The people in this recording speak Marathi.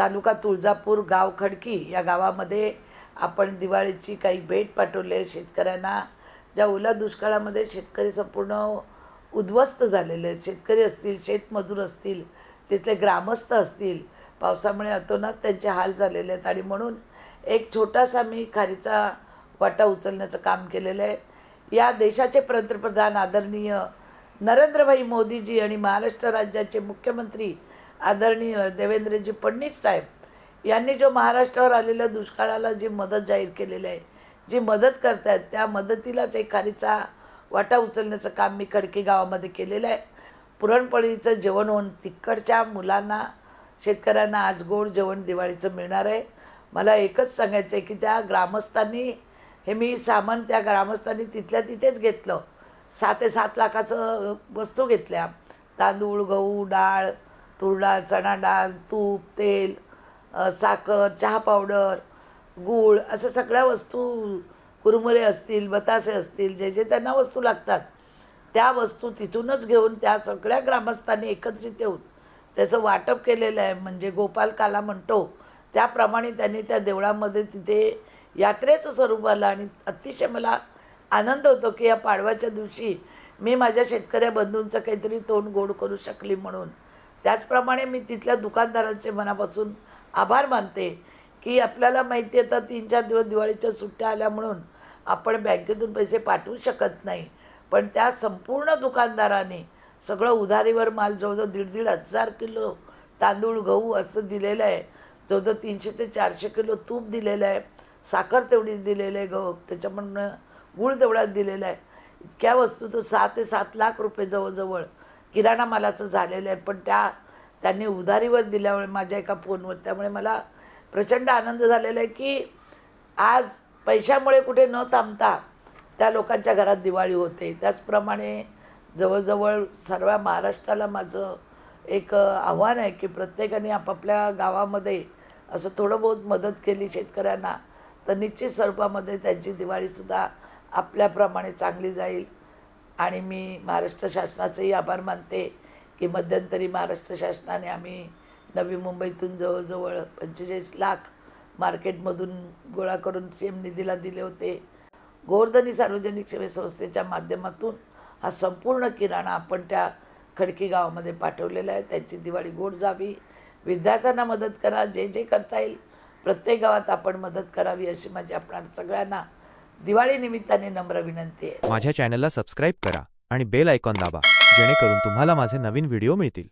तालुका तुळजापूर, गाव खडकी या गावामध्ये आपण दिवाळीची काही भेट पाठवली आहे शेतकऱ्यांना. ज्या ओल्या दुष्काळामध्ये शेतकरी संपूर्ण उद्ध्वस्त झालेले आहेत. शेतकरी असतील, शेतमजूर असतील, तिथले ग्रामस्थ असतील, पावसामुळे अतोनात त्यांचे हाल झालेले आहेत. आणि म्हणून एक छोटासा मी खारीचा वाटा उचलण्याचं काम केलेलं आहे. या देशाचे पंतप्रधान आदरणीय नरेंद्रभाई मोदीजी आणि महाराष्ट्र राज्याचे मुख्यमंत्री आदरणीय देवेंद्रजी फडणवीस साहेब यांनी जो महाराष्ट्रावर आलेल्या दुष्काळाला जी मदत जाहीर केलेली आहे, जी मदत करत आहेत, त्या मदतीलाच एक खारीचा वाटा उचलण्याचं काम मी खडकी गावामध्ये केलेलं आहे. पुरणपोळीचं जेवण होऊन तिकडच्या मुलांना, शेतकऱ्यांना आज गोड जेवण दिवाळीचं मिळणार आहे. मला एकच सांगायचं आहे की त्या ग्रामस्थांनी हे मी सामान त्या ग्रामस्थांनी तिथल्या तिथेच घेतलं. 6 ते 7 लाखाचं वस्तू घेतल्या. तांदूळ, गहू, डाळ, तूर डाळ, चणा डाळ, तूप, तेल, साखर, चहा पावडर, गूळ, असं सगळ्या वस्तू, कुरमुरे असतील, बतासे असतील, जे जे त्यांना वस्तू लागतात त्या वस्तू तिथूनच घेऊन त्या सगळ्या ग्रामस्थांनी एकत्रित येऊन त्याचं वाटप केलेलं आहे. म्हणजे गोपालकाला म्हणतो त्याप्रमाणे त्यांनी त्या देवळामध्ये तिथे यात्रेचं स्वरूप आलं. आणि अतिशय मला आनंद होतो की या पाडव्याच्या दिवशी मी माझ्या शेतकऱ्या बंधूंचं काहीतरी तोंड गोड करू शकली म्हणून. त्याचप्रमाणे मी तिथल्या दुकानदारांचे मनापासून आभार मानते की आपल्याला माहिती आहे तर 3-4 दिवस दिवाळीच्या सुट्ट्या आल्या म्हणून आपण बँकेतून पैसे पाठवू शकत नाही, पण त्या संपूर्ण दुकानदारांनी सगळं उधारीवर माल जवळजवळ 1,500 किलो तांदूळ, गहू असं दिलेलं आहे. जवळजवळ 300 ते 400 किलो तूप दिलेलं आहे, साखर तेवढीच दिलेलं आहे, गहू त्याच्यामुळं गूळ तेवढाच दिलेला आहे. इतक्या वस्तू तो 6 ते 7 लाख रुपये जवळजवळ किराणा मालाचं झालेलं आहे. पण त्यांनी उधारीवर दिल्यामुळे माझ्या एका फोनवर, त्यामुळे मला प्रचंड आनंद झालेला आहे की आज पैशामुळे कुठे न थांबता त्या लोकांच्या घरात दिवाळी होते. त्याचप्रमाणे जवळजवळ सर्व महाराष्ट्राला माझं एक आव्हान आहे की प्रत्येकाने आपापल्या गावामध्ये असं थोडं बहुत मदत केली शेतकऱ्यांना तर निश्चित स्वरूपामध्ये त्यांची दिवाळीसुद्धा आपल्याप्रमाणे चांगली जाईल. आणि मी महाराष्ट्र शासनाचेही आभार मानते की मध्यंतरी महाराष्ट्र शासनाने आम्ही नवी मुंबईतून जवळजवळ 45 लाख मार्केटमधून गोळा करून CM निधीला दिले होते. गोवर्धनी सार्वजनिक सेवा संस्थेच्या माध्यमातून हा संपूर्ण किराणा आपण त्या खडकी गावामध्ये पाठवलेला आहे. त्यांची दिवाळी गोड जावी, विद्यार्थ्यांना मदत करा, जे जे करता येईल प्रत्येक गावात आपण मदत करावी अशी माझी आपणा सगळ्यांना दिवाळी निमित्ताने नम्र विनंती आहे. माझ्या चॅनलला सबस्क्राईब करा आणि बेल आयकॉन दाबा, जेणेकरून तुम्हाला माझे नवीन व्हिडिओ मिळतील.